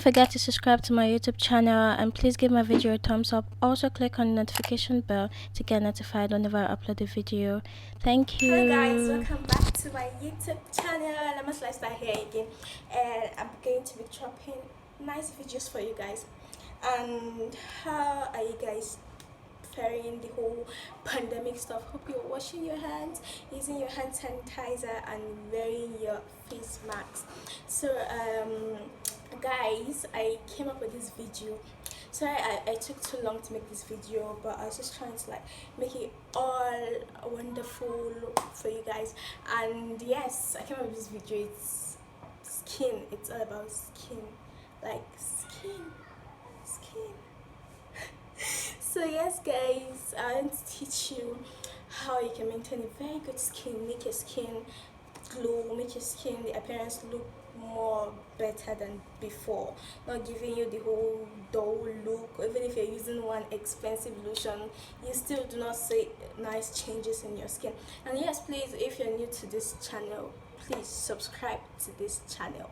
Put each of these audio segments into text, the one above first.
forget to subscribe to my YouTube channel and please give my video a thumbs up. Also click on the notification bell to get notified whenever I upload a video. Thank you. Hello guys, welcome back to my YouTube channel. I'm Lifestyle here again, and I'm going to be dropping nice videos for you guys. And how are you guys faring the whole pandemic stuff? Hope you're washing your hands, using your hand sanitizer, and wearing your face mask. So guys, I came up with this video. Sorry I took too long to make this video, but I was just trying to make it all wonderful for you guys. And yes, I came up with this video. It's skin. It's all about skin, skin. So yes guys, I want to teach you how you can maintain a very good skin, make your skin glow, make your skin, the appearance look more better than before, not giving you the whole dull look. Even if you're using one expensive lotion, you still do not see nice changes in your skin. And yes, please, if you're new to this channel, please subscribe to this channel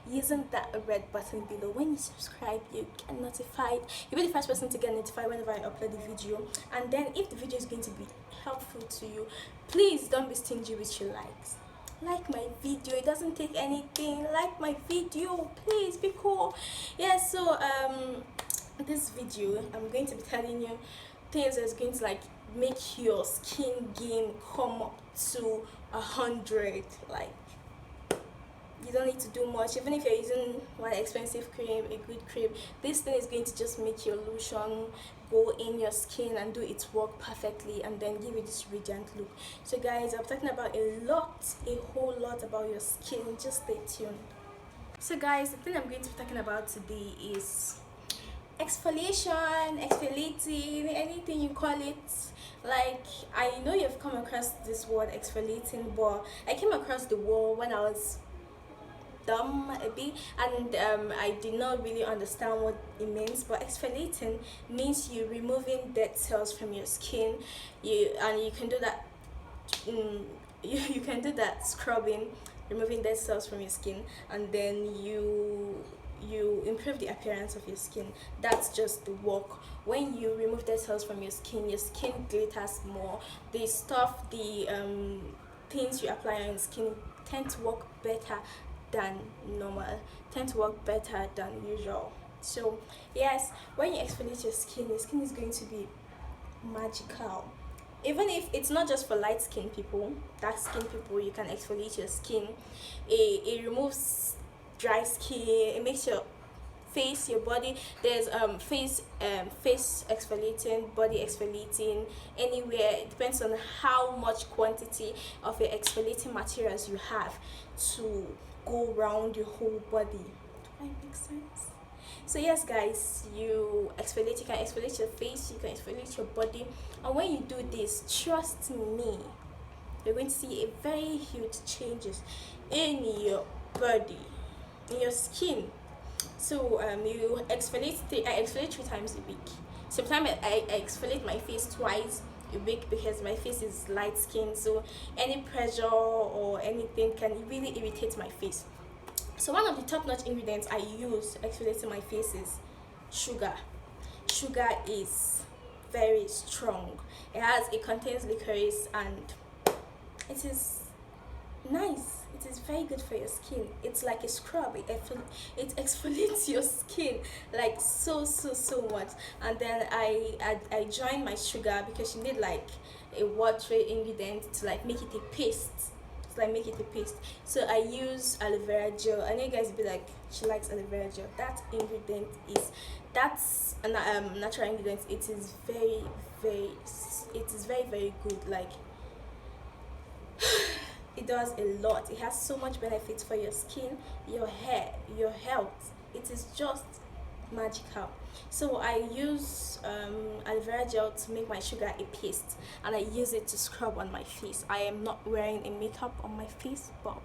using that red button below. When you subscribe, you get notified. You'll be the first person to get notified whenever I upload the video. And then if the video is going to be helpful to you, please don't be stingy with your likes. Like my video, it doesn't take anything. Like my video, please, be cool. Yeah, so this video I'm going to be telling you things that's going to make your skin game come up to 100. You don't need to do much. Even if you're using one expensive cream, a good cream, this thing is going to just make your lotion go in your skin and do its work perfectly, and then give you this radiant look. So guys, I'm talking about a whole lot about your skin. Just stay tuned. So guys, the thing I'm going to be talking about today is exfoliation, exfoliating, anything you call it. I know you've come across this word exfoliating, but I came across the word when I was dumb a bit, and I did not really understand what it means. But exfoliating means you removing dead cells from your skin. You can do that. You can do that scrubbing, removing dead cells from your skin, and then you improve the appearance of your skin. That's just the work. When you remove dead cells from your skin glitters more. The stuff, the things you apply on your skin tend to work better than normal, tend to work better than usual. So yes, when you exfoliate your skin is going to be magical. Even if it's not just for light skin people, dark skin people, you can exfoliate your skin. It removes dry skin. It makes your face, your body, there's face exfoliating, body exfoliating, anywhere. It depends on how much quantity of your exfoliating materials you have to go around your whole body. Do I make sense? So yes guys, you can exfoliate your face, you can exfoliate your body, and when you do this, trust me, you're going to see a very huge changes in your body, in your skin. So you exfoliate. I exfoliate 3 times a week. Sometimes I exfoliate my face twice a week because my face is light skin, so any pressure or anything can really irritate my face. So one of the top-notch ingredients I use exfoliating my face is sugar. Sugar is very strong. It contains licorice, and it is nice. It is very good for your skin. It's like a scrub. It exfoliates your skin so much. And then I join my sugar because you need a watery ingredient to make it a paste. So I use aloe vera gel. I know you guys will be like, she likes aloe vera gel. That ingredient that's a natural ingredient. It is very good. It does a lot. It has so much benefits for your skin, your hair, your health. It is just magical. So I use aloe vera gel to make my sugar a paste, and I use it to scrub on my face. I am not wearing a makeup on my face, but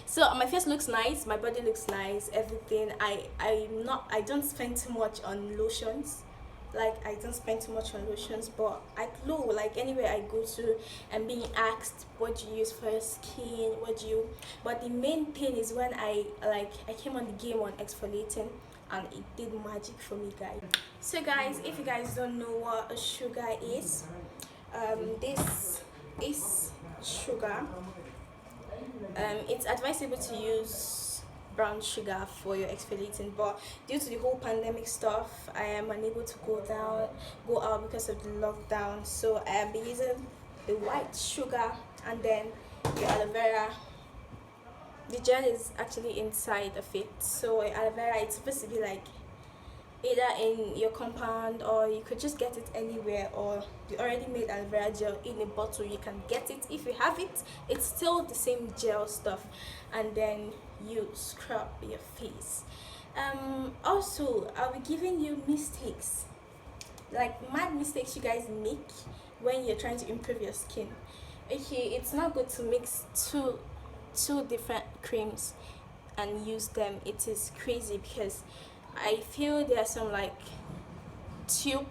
so my face looks nice, my body looks nice, everything. I don't spend too much on lotions. like I don't spend too much on lotions, but I glow like anywhere I go to. I'm being asked, what do you use for your skin, what do you, but the main thing is when I came on the game on exfoliating, and it did magic for me, guys. So guys, if you guys don't know what a sugar is, this is sugar. It's advisable to use brown sugar for your exfoliating, but due to the whole pandemic stuff, I am unable to go out because of the lockdown, so I am using the white sugar and then the aloe vera. The gel is actually inside of it, so aloe vera, it's supposed to be like either in your compound, or you could just get it anywhere, or the already made aloe vera gel in a bottle, you can get it. If you have it, it's still the same gel stuff, and then you scrub your face. Also, I'll be giving you mistakes, like mad mistakes you guys make when you're trying to improve your skin. Okay, it's not good to mix two different creams and use them. It is crazy, because I feel there are some like tube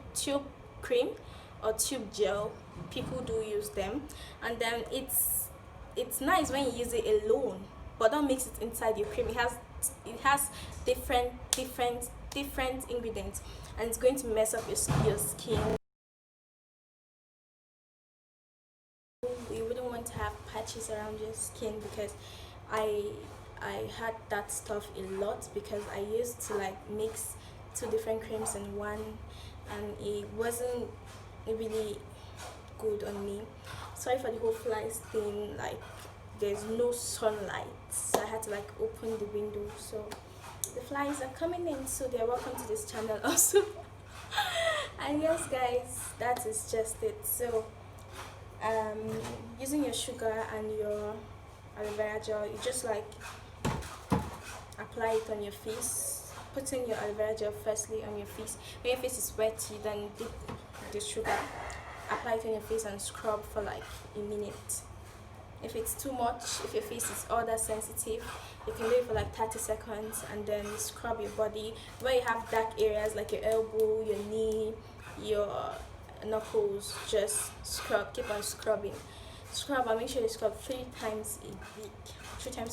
cream or tube gel, people do use them, and then it's nice when you use it alone, but don't mix it inside your cream. It has different ingredients, and it's going to mess up your skin. You wouldn't want to have patches around your skin, because I I had that stuff a lot, because I used to like mix two different creams in one, and it wasn't really good on me. Sorry for the whole flies thing, like there's no sunlight, so I had to like open the window, so the flies are coming in, so they're welcome to this channel also. And yes guys, that is just it. So using your sugar and your aloe vera gel, you just like apply it on your face. Put in your aloe vera gel firstly on your face. When your face is wet, you then dip the sugar, apply it on your face and scrub for like a minute. If it's too much, if your face is all that sensitive, you can do it for like 30 seconds and then scrub your body. Where you have dark areas like your elbow, your knee, your knuckles, just scrub, keep on scrubbing. Scrub, and make sure you scrub 3 times a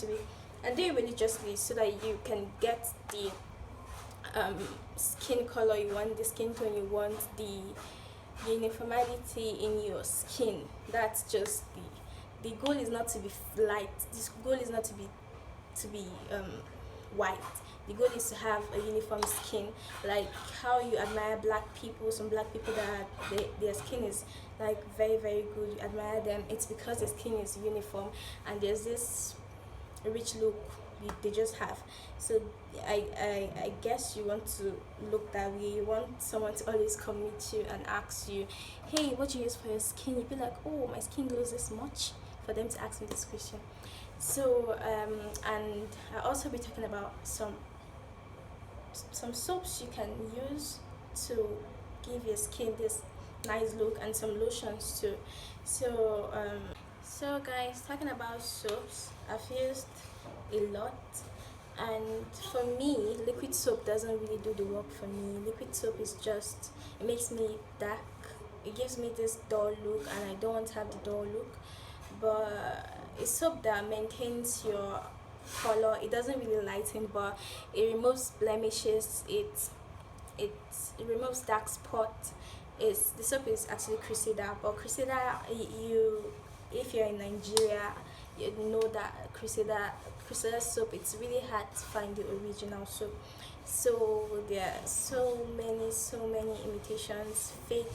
week, and do it religiously, so that you can get the skin color you want, the skin tone you want, the uniformity in your skin. That's just the goal is not to be light. This goal is not to be white. The goal is to have a uniform skin, like how you admire black people. Some black people that their skin is like very good, you admire them. It's because their skin is uniform, and there's this rich look they just have. So I guess you want to look that way. You want someone to always come meet you and ask you, hey, what do you use for your skin? You'd be like, oh, my skin glows this much, for them to ask me this question. So and I'll also be talking about some soaps you can use to give your skin this nice look, and some lotions too. So guys, talking about soaps, I've used a lot, and for me, liquid soap doesn't really do the work for me. Liquid soap is just, it makes me dark, it gives me this dull look, and I don't want to have the dull look. But a soap that maintains your color, it doesn't really lighten, but it removes blemishes, it removes dark spots. The soap is actually Cressida, but Cressida, if you're in Nigeria, you know that Cressida soap, it's really hard to find the original soap. So there are so many imitations, fake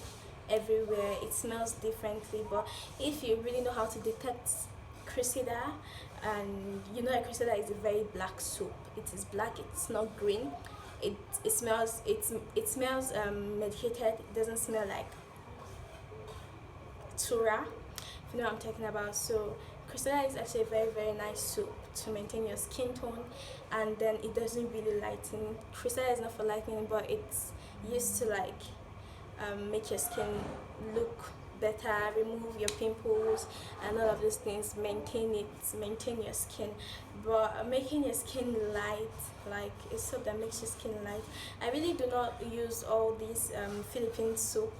everywhere. It smells differently, but if you really know how to detect Cressida, and you know that Cressida is a very black soap, it is black, it's not green. It smells medicated. It doesn't smell like Tura, if you know what I'm talking about. So Cressida is actually a very nice soap to maintain your skin tone, and then it doesn't really lighten. Cressida is not for lightening, but it's used to like make your skin look better, remove your pimples and all of these things, maintain your skin. But making your skin light like a soap that makes your skin light. I really do not use all these Philippine soap.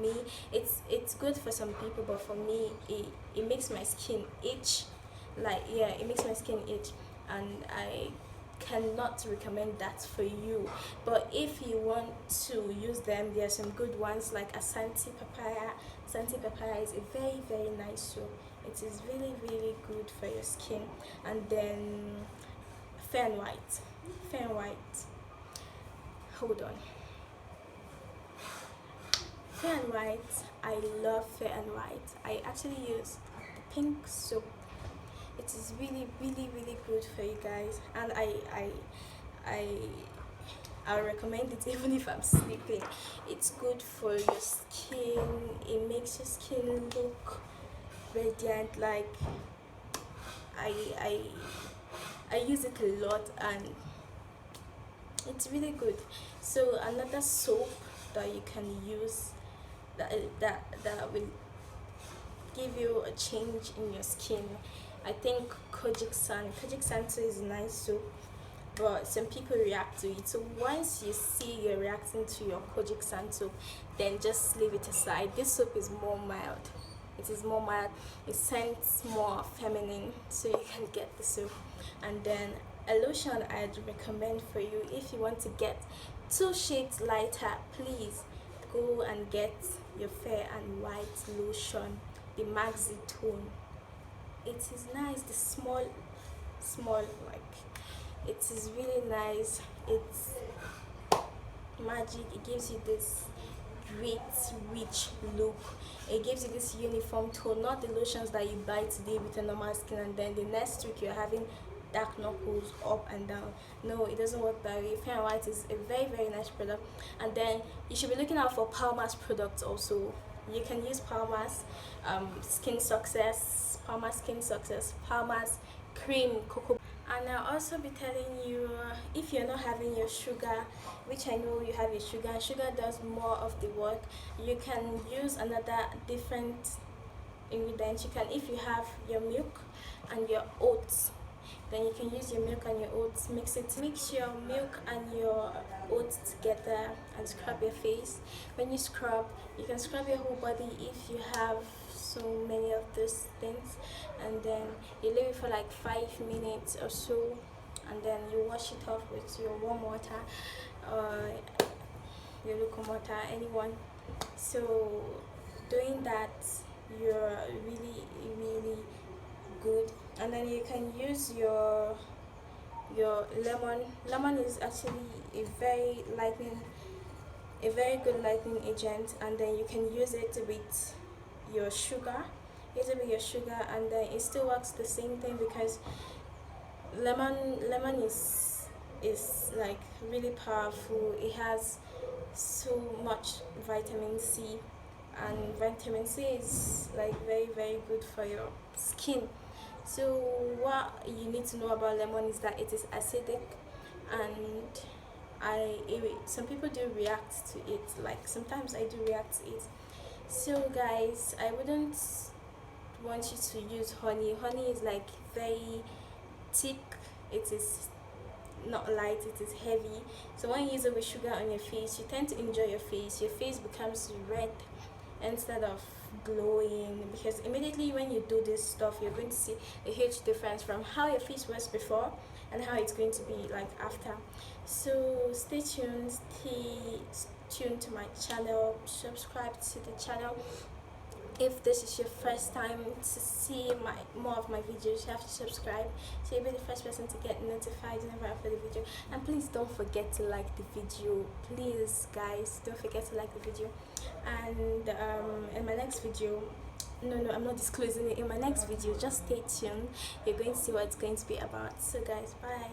Me, it's good for some people, but for me it makes my skin itch. Like, yeah, it makes my skin itch, and I cannot recommend that for you. But if you want to use them, there are some good ones like Asante papaya. Asante papaya is a very very nice soap. It is really really good for your skin. And then fair and white, fair and white, hold on, fair and white. I love fair and white. I actually use the pink soap. It is really really really good for you guys, and I I'll recommend it even if I'm sleeping. It's good for your skin. It makes your skin look radiant. Like, I I I use it a lot, and it's really good. So another soap that you can use, that will give you a change in your skin, I think Kojic San too is a nice soap, but some people react to it. So once you see you're reacting to your Kojic San soap, then just leave it aside. This soap is more mild. It is more mild. It scents more feminine, so you can get the soap. And then a lotion I'd recommend for you, if you want to get 2 shades lighter, please go and get your fair and white lotion, the Maxi Tone. It is nice. The small, like, it is really nice. It's magic. It gives you this great rich look. It gives you this uniform tone, not the lotions that you buy today with a normal skin and then the next week you're having dark knuckles up and down. No, it doesn't work that way. Fair and white is a very very nice product. And then you should be looking out for Palmer's products also. You can use Palmer's Skin Success, Palmer's Skin Success, Palmer's Cream Cocoa. And I'll also be telling you, if you're not having your sugar, which I know you have your sugar, and sugar does more of the work, you can use another different ingredient. You can, if you have your milk and your oats, then you can use your milk and your oats, mix your milk and your oats together and scrub your face. When you scrub, you can scrub your whole body if you have so many of those things, and then you leave it for like 5 minutes or so, and then you wash it off with your warm water, your lukewarm water, anyone. So doing that, you're really really good. And then you can use your lemon is actually a very good lightening agent. And then you can use it with your sugar, and then it still works the same thing, because lemon is like really powerful. It has so much vitamin C, and vitamin C is like very very good for your skin. So what you need to know about lemon is that it is acidic, and some people do react to it. Like, sometimes I do react to it. So guys, I wouldn't want you to use honey. Honey is like very thick. It is not light, it is heavy. So when you use it with sugar on your face, you tend to injure your face. Your face becomes red instead of glowing, because immediately when you do this stuff, you're going to see a huge difference from how your face was before and how it's going to be like after. So stay tuned to my channel, subscribe to the channel. If this is your first time to see more of my videos, you have to subscribe, so you'll be the first person to get notified whenever I upload a video. And please don't forget to like the video. Please guys, don't forget to like the video. And in my next video, no, I'm not disclosing it. In my next video, just stay tuned. You're going to see what it's going to be about. So guys, bye.